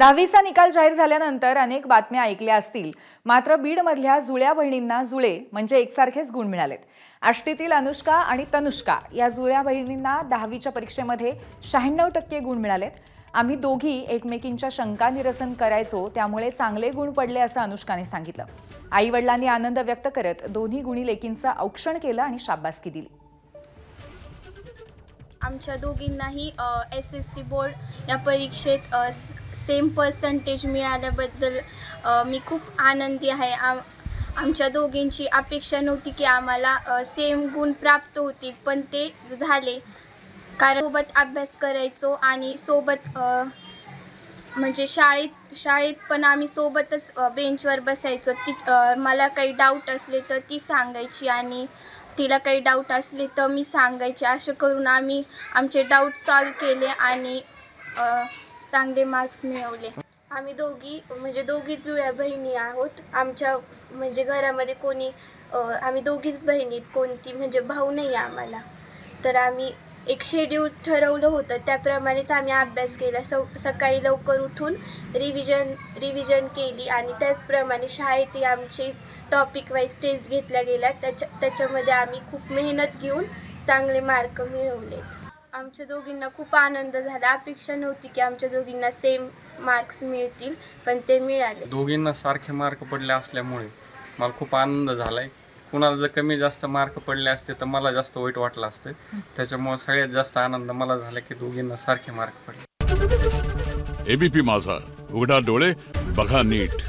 10वीचा निकाल जाहीर झाल्यानंतर अनेक बातम्या ऐकल्या असतील, मात्र बीडमधल्या जुळ्या बहिणींना जुळे म्हणजे एकसारखेच गुण मिळालेत। आष्टीतील अनुष्का आणि तनुष्का या जुळ्या बहिणींना 10वीच्या परीक्षेमध्ये 96% गुण मिळालेत। आम्ही दोघी एकमेकींच्या शंका निरसन करायचो, त्यामुळे चांगले गुण पडले असं अनुष्काने सांगितलं। आई-वडिलांनी आनंद व्यक्त करत दोन्ही गुणी लेकींचं औक्षण केलं आणि शाबासकी दिली। आमच्या दोघींनाही SSC बोर्ड या परीक्षेत सेम पर्सेंटेज मिळाल्याबद्दल मी खूप आनंदी आहे। आमच्या दोघींची अपेक्षा नव्हती की आम्हाला सेम गुण प्राप्त होतील, पण ते झाले। कारण सोबत अभ्यास करायचो आणि सोबत म्हणजे शाळेत पण आम्ही सोबतच बेंचवर बसायचो। मला काही डाऊट असले तर ती सांगायची आणि तिला काही डाऊट असले तर मी सांगायचे। असं करून आम्ही आमचे डाऊट सॉल्व केले आणि चांगले मार्क्स मिळवले। आम्ही दोघी जुळ्या बहिणी आहोत। आमच्या म्हणजे घरामध्ये कोणी आम्ही दोघीच बहिणीत, कोणती म्हणजे भाऊ नाही आम्हाला। तर आम्ही एक शेड्यूल ठरवलं होतं, त्याप्रमाणेच आम्ही अभ्यास केला। सकाळी लवकर उठून रिव्हिजन केली आणि त्याचप्रमाणे शाळेतही आमचे टॉपिक वाईज टेस्ट घेतल्या गेल्या। त्याच्यामध्ये आम्ही खूप मेहनत घेऊन चांगले मार्क मिळवलेत। आमच्या दोघींना खूप आनंद झाला। अपेक्षा नव्हती की आमच्या दोघींना सेम मार्क्स मिळतील, पण ते मिळाले। दोघींना सारखे मार्क पडले असल्यामुळे मला खूप आनंद झालाय। कुणाला जर कमी जास्त मार्क पडले असते तर मला जास्त वाईट वाटलं असतं। त्याच्यामुळे सगळ्यात जास्त आनंद मला झाला की दोघींना सारखे मार्क पडले। ABP माझा, उघडा डोळे बघा नीट।